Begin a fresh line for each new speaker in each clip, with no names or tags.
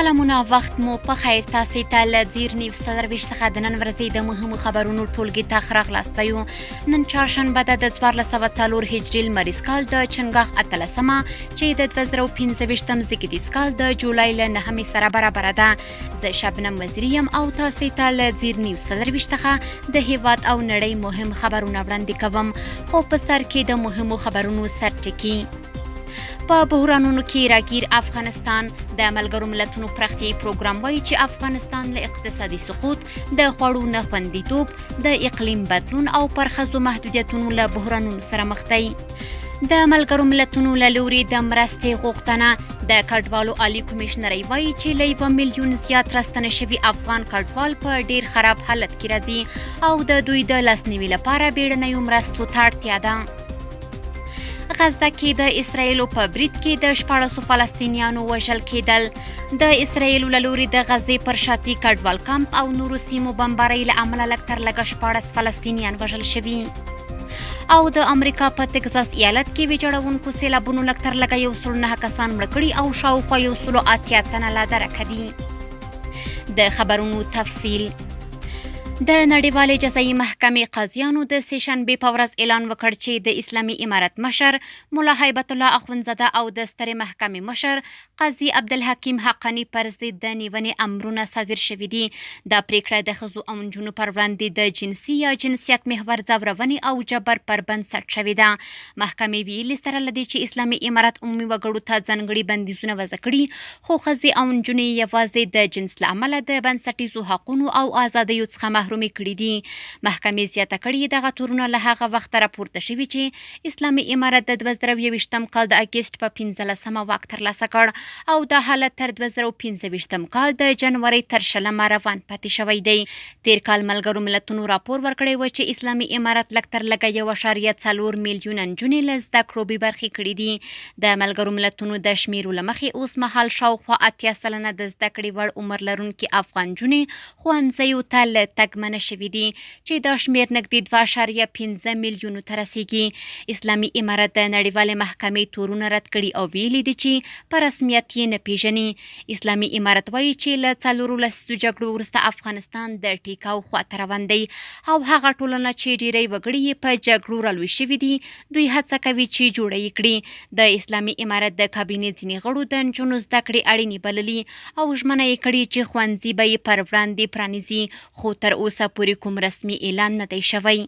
سلامونه، وخت مو په خیر. تاسې ته له زیر نیوز څلرویشت څخه د نن ورځې د مهمو خبرونو ټولګې ته ښه راغلاست وایو. نن چهارشنبه ده د 1404 هجري لمریز کال د چنګاښ 18مه چې د 2025 زیږدیز کال د جولای له 9 سره برابره ده. زه شبنم وزیری یم او تاسې ته له زیر نیوز څلرویشت څخه د هیواد او نړۍ مهم خبرونه وړاندې کوم. خو په سر کې د مهمو خبرونو سرټکي. په بحرانونو کې راګیر افغانستان. د ملګرو ملتونو پراختیایي پروګرام وایي چې افغانستان له اقتصادي سقوط، د خوړو نه خوندیتوب، د اقلیم بدلون او پر ښځو محدودیتونو له بحرانونو سره مخ دی. د ملګرو ملتونو له لوري د مرستې غوښتنه. د کډوالو عالی کمیشنرۍ وایي چې له 1 میلیون زیات راستنه شوي افغان کډوال په ډیر خراب حالت کې راځي او د دوی د لاسنیوي لپاره بیړنیو مرستو ته اړتیا ده. غزه کې د اسرایلو په برید کې د 14 فلسطینیانو وژل کېدل. د اسرایلو له لوري د غزې پر شاتی کډوال کمپ او نورو سیمو بمبارۍ له امله لږ تر لږه 14 فلسطینیان وژل شوي. او د امریکا په تکساس ایالت کې ویجاړونکو سیلابونو لږ تر لږه 109 کسان مړه کړي او شاوخوا 180 تنه لا درکه دي. د خبرونو تفصیل. د نړیوالې جزایي محکمې قاضیانو د سه‌شنبې په ورځ اعلان وکړ چې د اسلامي امارت مشر ملا هیبت الله اخوندزاده او د سترې محکمې مشر قاضي عبدالحکیم حقانی پر ضد د نیونې امرونه صادر شوي دي. دا پریکړه د ښځو او نجونو پر وړاندې د جنسي یا جنسیت محور ځورونې او جبر پر بنسټ شوې ده. محکمې ویلي سره له دې چې اسلامي امارت عمومي وګړو ته ځانګړي بندیزونه وضع کړي، خو ښځې او نجونې یوازې د جنس له امله د بنسټیزو حقونو او ازادیو څخه محرومې کړي دي. محکمې زیاته کړې دغه تورونه له هغه وخته راپورته شوي چې اسلامي امارت د 2023 کال د اګست په 15مه واک ترلاسه کړ او دا حالت تر 2025 کال د جنوري تر 20 روان پاتې شوی دی. تیر کال ملګرو ملتونو راپور ورکړی و چې اسلامي امارت لږ تر لږه 1.4 میلیون نجونې له زده کړو بې برخې کړي دي. د ملګرو ملتونو د شمیرو له مخې اوس مهال شاوخوا 80 سلنه د زده کړې وړ عمر لرونکي افغان نجونې ښوونځیو ته له تګ منع شوي دي چې دا شمیر نږدې 2.5 میلیونو ته رسیږي. اسلامي امارت د نړیوالې محکمې تورونه رد کړي او ویلي دي چې په رسمیت یې نه پیژني. اسلامي امارت وایي چې له 4 لسیزو جګړو وروسته افغانستان د ټیکاو خواته روان دی او هغه ټولنه چې ډیری وګړي یې په جګړو رالوي شوي دي دوی هڅه کوي چې جوړه یې کړي. د اسلامي امارت د کابینې ځینې غړو د نجونو زده کړې اړینې بللي او ژمنه یې کړې چې ښوونځي به یې پر وړاندې پرانیزي، خو تر اوسه پورې کوم رسمي اعلان نه دی شوی.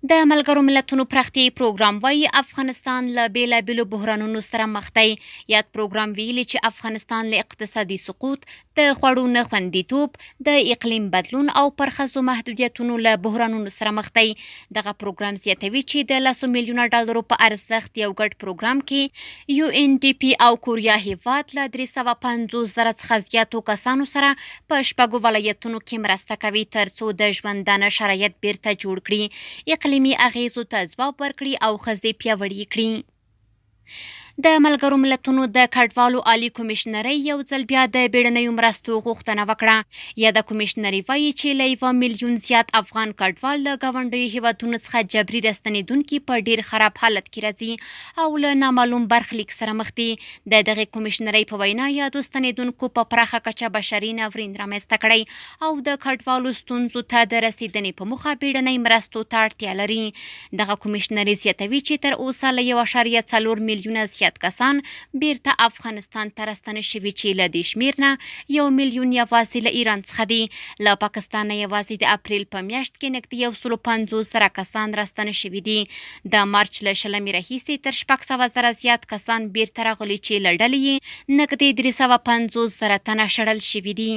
د ملګرو ملتونو پراختیایي پروګرام وایي افغانستان له بیلابیلو بحرانونو سره مخ دی. یاد پروګرام ویلي چې افغانستان له اقتصادي سقوط، د خوړو نه خوندیتوب، د اقلیم بدلون او پر ښځو محدودیتونو له بحرانونو سره مخ دی. دغه پروګرام زیاتوي چې د 100 میلیونه ډالرو په ارزښت یو ګډ پروګرام کې UNDP او کوریا هیواد له 350,000 څخه زیاتو کسانو سره په 6 ولایتونو کې مرسته کوي ترڅو د ژوندانه شرایط بیرته جوړ کړي، اقلیمي اغیزو ته ځواب ورکړي او ښځې پیاوړې کړي. د ملګرو ملتونو د کډوالو عالی کمیشنرۍ یو ځل بیا د بیړنیو مرستو غوښتنه وکړه. یاده کمیشنرۍ وایي چې له 1 میلیون زیات افغان کډوال له ګاونډیو هیوادونو څخه جبري راستنېدونکي په ډیر خراب حالت کې راځي او له نامعلوم برخلیک سره مخ دي. د دغې کمیشنرۍ په وینا یادو ستنېدونکو په پراخه کچه بشري ناورین رامنځته کړی او د کډوالو ستونزو ته د رسیدنې په موخه بیړنۍ مرستو ته اړتیا لري. دغه کمیشنرۍ زیاتوي چې تر اوسه له 1.4 میلیونه زیات کسان بیرته افغانستان ته راستنه شوي چې له دې شمیر نه 1 میلیون یوازې له ایران څخه دي. له پاکستان نه یوازې د اپریل په میاشت کې نږدې 150,000 کسان راستنه شوي دي. د مارچ له 20 راهیسې تر 600,000 زیات کسان بیرته راغلي چې له ډلې یې نږدې 350,000 تنه شړل شوي دي.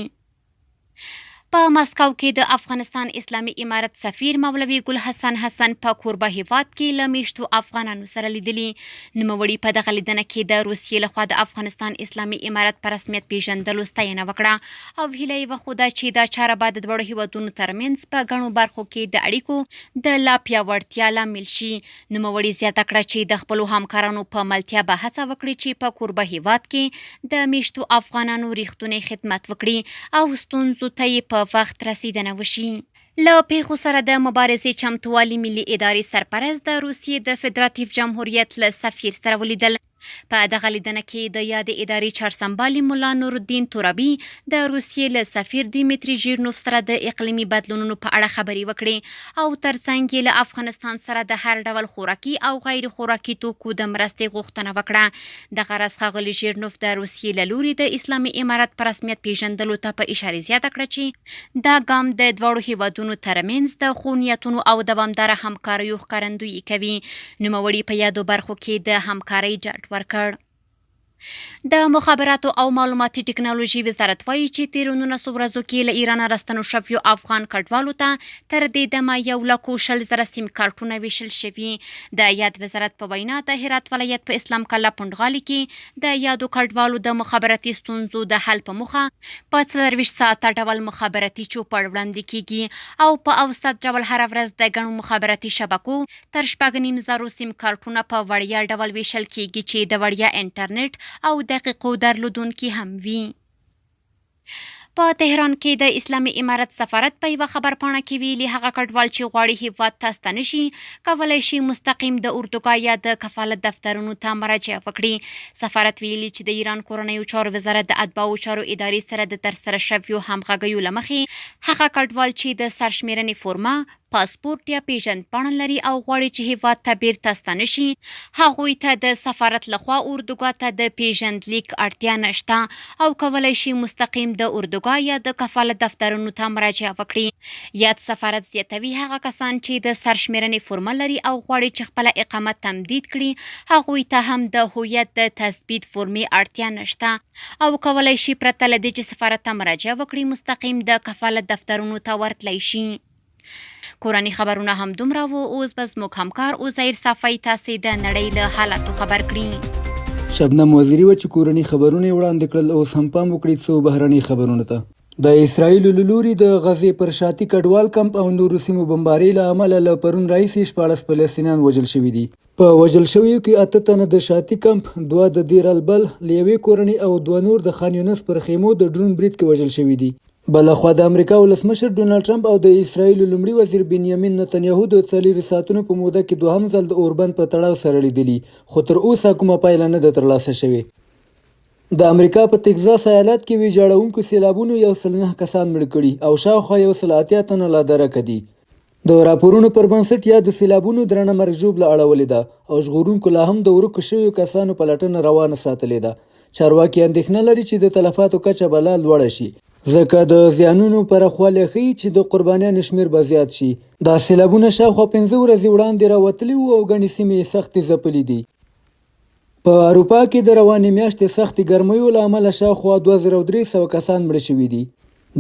په مسکو کې د افغانستان اسلامي امارت سفیر مولوي ګل حسن حسن په کوربه هیواد کې له میشتو افغانانو سره لیدلي. نوموړي په دغه لیدنه کې د روسیې لخوا د افغانستان اسلامي امارت په رسمیت پیژندلو ستاینه وکړه او هیله یې وښوده چې دا چاره به د دواړو هیوادونو ترمنځ په ګڼو برخو کې د اړیکو د لا پیاوړتیا لامل شي. نوموړي زیاته کړه چې د خپلو همکارانو په ملتیا به هڅه وکړي چې په کوربه هیواد کې د میشتو افغانانو ریښتونی خدمت وکړي او ستونزو ته یې په وخت رسیدنه وشي. له پیښو سره د مبارزې چمتووالي ملي ادارې سرپرست د روسیې د فدراتیو جمهوریت له سفیر سره ولیدل. په دغه لیدنه کې د یادې ادارې چارسمبالي ملا نورالدین تورابي د روسیې له سفیر دیمیتری ژیرنوف سره د اقلیمي بدلونونو په اړه خبرې وکړې او ترڅنګ یې له افغانستان سره د هر ډول خوراکي او غیر خوراکي توکو د مرستې غوښتنه وکړه. دغه راز ښاغلي ژیرنوف د روسیې له لوري د اسلامي امارت په رسمیت پیژندلو ته په اشاره زیاته کړه چې دا ګام د دواړو هیوادونو ترمنځ د ښو نیتونو او دوامداره همکاریو ښکارندویي کوي. نوموړي په یادو برخو کې د همکارۍ ډاډ ورکړ. د مخابراتو او معلوماتي ټکنالوژي وزارت وایي چې تیرو 19 ورځو کې له ایرانه راستنو شویو افغان کډوالو ته تر دې دمه 1,20,000 سیم کارتونه ویشل شوي. د یاد وزارت په وینا د هرات ولایت په اسلام کلا پونډغالي کې د یادو کډوالو د مخابراتي ستونزو د حل په موخه په 24 ساعته ډول مخابراتي چوپړ وړاندې کیږي او په اوسط ډول هره ورځ د ګڼو مخابراتي شبکو تر 4,500 سیم کارتونه په وړیا ډول ویشل کیږي چې د وړیا انټرنیټ او دقیقو درلودونکي هم وي. په تهران کې د اسلامي امارت سفارت په یوه خبرپاڼه کې ویلي هغه کډوال چې غواړي هیواد ته ستانه شي کولی شي مستقیم د اردوګاه یا د کفالت دفترونو ته مراجعه وکړي. سفارت ویلي چې د ایران کورنیو چارو وزارت د اتباعو چارو ادارې سره د ترسره شویو همغږیو له مخې هغه کډوال چې د سرشمیرنې فورمه پاسپورت یا پیژندپاڼه لري او غواړي چې هیواد ته بیرته ستانه شي هغوی ته د سفارت لخوا اردوګاه ته د پیژندلیک اړتیا نشته او کولی شي مستقیم د اردوګاه یا د کفالت دفترونو ته مراجعه وکړي. یاد سفارت زیاتوي هغه کسان چې د سرشمیرنې فورمه لري او غواړي چې خپله اقامت تمدید کړي هغوی ته هم د هویت د تثبیت فورمې اړتیا نشته او کولی شي پرته له دې چې سفارت ته مراجعه وکړي مستقیم د کفالت دفترونو ته ورتلی شي. کورني خبرونه هم دومره وو. اوس به زموږ همکار عزیر صافی تاسې د نړۍ له حالاتو خبر کړي.
شبنم وزیري وه چې کورني خبرونه یې وړاندې کړل. اوس هم پام وکړئ څو بهرني خبرونو ته. د اسرائیلو له لوري د غزې پر شاطي کډوال کمپ او نورو سیمو بمبارۍ له امله له پرون راهیسې 14 فلسطینیان وژل شوي دي. په وژل شویو کې 8 تنه د شاطي کمپ، 2 د دیر البل له یوې کورنۍ او 2 نور د خان یونس پر خیمو د ډرون برید کې وژل شوي دي. بلخوا د امریکا ولسمشر ډونالډ ټرمپ او د اسرائیلو لومړي وزیر بنیامین نتنیاهو د 4 ساعتونو په موده کې دوهم ځل د اوربند په تړاو سره لیدلي، خو تر اوسه کومه پایله نه ده ترلاسه شوې. د امریکا په تگزاس ایالت کې ویجاړونکو سیلابونو 109 کسان مړه کړي او شاوخوا 180 تنه لا درکه دي. د راپورونو پر بنسټ یا د سیلابونو درنه مرګ ژوبله اړولې ده او ژغورونکو لا هم د ورکو شویو کسانو پلټنه روانه ساتلې ده. چارواکي اندېښنه لري چې د تلفاتو کچه به لا لوړه شي ځکه د زیانونو پراخوالی ښیي چې د قربانیانو شمېر به زیات شي. دا سیلابونه شاوخوا 5 ورځې وړاندې راوتلي وو او ګڼې سیمې سختې ځپلي دي. په اروپا کې د روانې میاشتې سختې ګرمیو له امله شاوخوا 2300 کسان مړه شوي دي.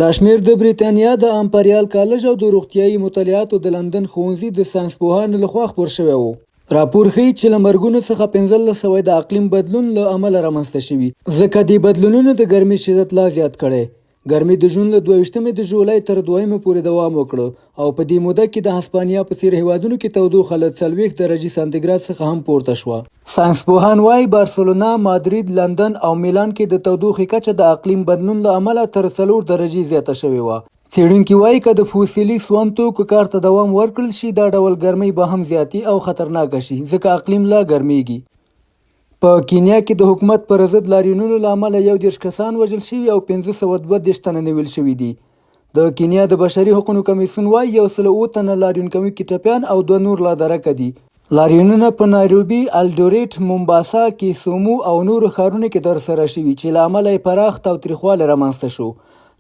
دا شمېر د بریتانیا د امپریال کالج او د روغتیایي مطالعاتو د لندن ښوونځي د ساینسپوهانو لخوا خپور شوی و. راپور ښیي چې له مرګونو څخه 1500 د اقلیم بدلون له امله رامنځته شوي ځکه دې بدلونونو د ګرمۍ شدت لا زیات کړی. ګرمۍ د جون له 22 د جولای تر 2 پورې دوام وکړ او په دې موده کې د هسپانیا په څیر هیوادونو کې تودوخه له 40 درجې سانتیګراد څخه هم پورته شوه. ساینسپوهان وایي بارسلونا، مادرید، لندن او میلان کې د تودوخې کچه د اقلیم بدلون له امله تر 4 درجې زیاته شوې وه. څېړونکي وایي که د فوسیلي سون توکو کار ته دوام ورکړل شي دا ډول ګرمۍ به هم زیاتې او خطرناکه شي ځکه اقلیم لا ګرمیږي. په کینیا کې د حکومت پر ضد لاریونونو له امله 11 کسان وژل شوي او 532 تنه نیول شوي دي. د کینیا د بشري حقوقو کمیسیون وایي 108 تنه لاریون کوونکي ټپیان او 2 نور لا درکه دي. لاریونونه په نایروبي، الډوریټ، مومباسا، کیسومو او نورو ښارونو کې ترسره شوي چې له امله یې پراخ تاوتریخوالی رامنځته شو.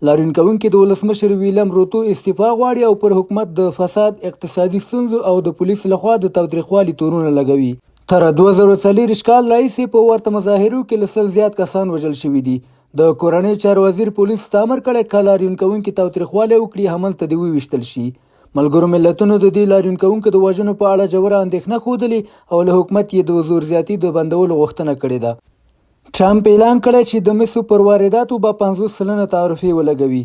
لاریون کوونکي د ولسمشر ویلیم روتو استعفا غواړي او پر حکومت د فساد، اقتصادي ستونزو او د پولیسو لخوا د تاوتریخوالي تورونه لګوي. تر 2040 کال راهیسې په ورته مظاهرو کې له 100 زیات کسان وژل شوي دي. د کورنۍ چارو وزیر پولیس ته امر کړی که لاریون کوونکي تاوتریخوالی وکړي هملته دې وویشتل شي. ملګرو ملتونو د دې لاریون کوونکو د وژنو په اړه ژوره اندېښنه ښودلې او له حکومت یې د زور زیاتي د بندولو غوښتنه کړې ده. ټرمپ اعلان کړی چې د مسو پر وارداتو به 50% تعرفې ولګوي.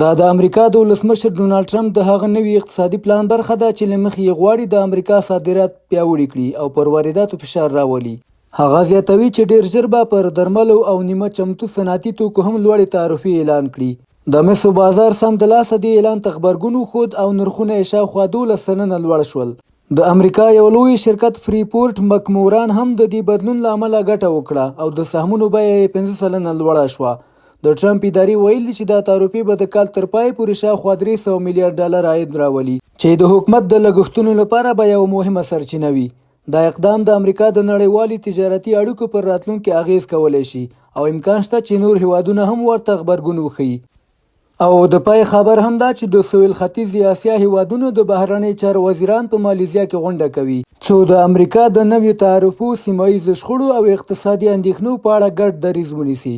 دا د امریکا د ولسمشر ډونالډ ټرمپ د هغه نوي اقتصادي پلان برخه ده چې له مخې یې غواړي د امریکا صادرات پیاوړي کړي او پر وارداتو فشار راولي. هغه زیاتوي چې ډیر ژر به پر درملو او نیمه چمتو صنعتي توکو هم لوړې تعرفې اعلان کړي. د مسو بازار سمدلاسه د اعلان ته غبرګون وښود او نرخونه یې شاوخوا 12% لوړ شول. د امریکا یو لوی شرکت فریپورټ مکموران هم د دې بدلون له امله ګټه وکړه او د سهمونو بیه یې 5 سلنه لوړه شوه. د ټرمپ ادارې ویلي چې دا تعرفې به د کال تر پای پورې شاوخوا 300 میلیارډ ډالر عاید راولي چې د حکومت د لګښتونو لپاره به یو مهمه سرچینه وي. دا اقدام د امریکا د نړیوالې تجارتي اړیکو پر راتلونکي اغیز کولی شي او امکان شته چې نور هیوادونه هم ورته غبرګون وښيي. او د پای خبر هم دا چې د سویل ختیځې اسیا هیوادونو د بهرنۍ چارو وزیران په مالیزیا کې غونډه کوي څو د امریکا د نویو تعرفو، سیمه ییزو شخړو او اقتصادي اندېښنو په اړه ګډ دریځ ونیسي.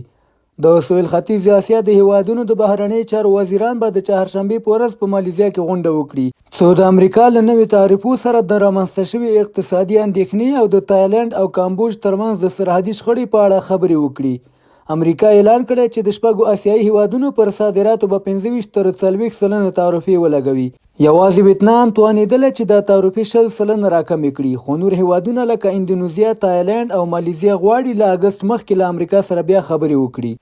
د سویل ختیځې اسیا د هیوادونو د بهرنۍ چارو وزیران به د چهارشنبې په ورځ په مالیزیا کې غونډه وکړي څو د امریکا له نویو تعرفو سره د رامنځته شوې اقتصادي اندېښنې او د تایلنډ او کامبوج ترمنځ د سرحدي شخړې په اړه خبرې وکړي. امریکا اعلان کړی چې د 6 آسیایي هیوادونو پر صادراتو به 25 تر 40 سلنه تعرفې ولګوي. یوازې ویتنام توانېدله چې دا تعرفې 60 سلنه راکمې کړي، خو نور هیوادونه لکه اندونیزیا، تایلنډ او مالیزیا غواړي له اګست مخکې له امریکا سره بیا خبرې وکړي.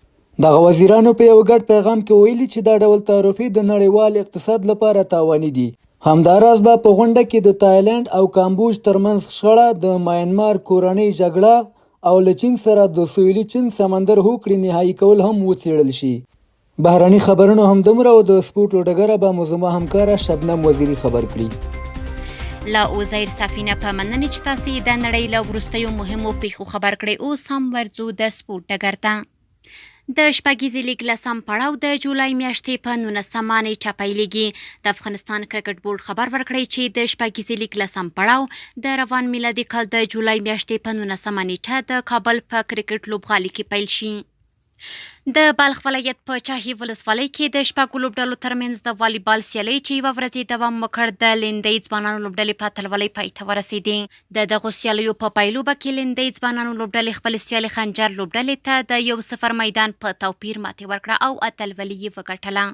دغه وزیرانو په یو ګډ پیغام کې ویلي چې دا ډول تعرفې د نړیوال اقتصاد لپاره تاواني دي. همداراز به په غونډه کې د تایلنډ او کامبوج ترمنځ شخړه، د ماینمار کورنۍ جګړه او له چین سره د سویلي چین سمندر هوکړې نهایي کول هم وڅېړل شي. بهرني خبرونه همدومره او د سپورټ له ډګره به مو زما همکاره شبنم وزیري خبر کړي.
لا اوزیر سفینه په مننې چې تاسو د نړۍ له وروستیو مهمو پیښو خبر کړئ. اوس هم ورځو د سپورټ ډګر ته. د شپږیزې لیګ لسم پړاو د جولای میاشتې په 19 نیټه پیلیږي. د افغانستان کرکټ بورډ خبر ورکړی چې د شپږیزې لیګ لسم پړاو د روان میلادي کال د جولای میاشتې په 19 نیټه د کابل په کرکټ لوبغالي کې پیل شي. د بلخ ولایت په چاهي ولسوالۍ کې د شپږو لوبډلو ترمنځ د والیبال سیالۍ چې یوه ورځ دوام وکړ د لیندۍ ځوانانو لوبډلې په اتلولۍ پای ته ورسېدې. د دغو سیالیو په پایلوبه کې لیندۍ ځوانانو لوبډلې خپلې سیالۍ خنجر لوبډلې ته د 1-0 میدان په توپیر ماتې ورکړه او اتلولي یې وګټله.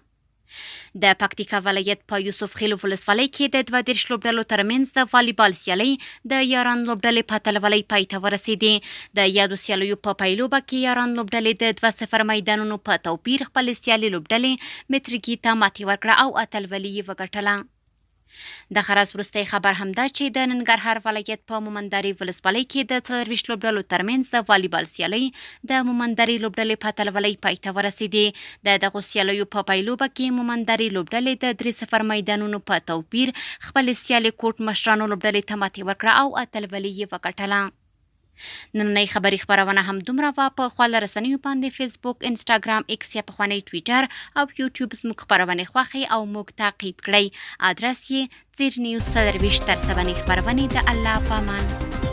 د پکتیکا ولایت په یوسف خیل ولسوالۍ کې د 22 لوبډلو ترمنځ د والیبال سیالۍ د یاران لوبډلې په اتلولۍ پای ته ورسېدې. د یادو سیالیو په پایلوبه کې یاران لوبډلې د 2-0 میدانونو په توپیر خپلې سیالۍ لوبډلې مترګي ته ماتې ورکړه او اتلولي یې وګټله. د خراز وروستی خبر همدا چې د ننګرهار ولایت په مومندرې ولسوالۍ کې د 24 لوبډلو ترمنځ د والیبال سیالۍ د مومندرې لوبډلې په اتلولۍ پای ته ورسېدې. د دغو سیالیو په پایلوبه کې مومندرې لوبډلې د 3-0 میدانونو په توپیر خپلې سیالۍ کوټ مشرانو لوبډلې ته ماتې ورکړه او اتلولي یې وګټله. نننۍ خبري خبرونه هم دومره وه. په خواله رسنیو باندې فیسبوک، انسټاګرام، ایکس یا پخوانی ټویټر او یوټیوب زموږ خپرونې خوښئ او موږ تعقیب کړئ. ادرس یې زیر نیوز 24 تر 7 خپرونې. د الله په امان.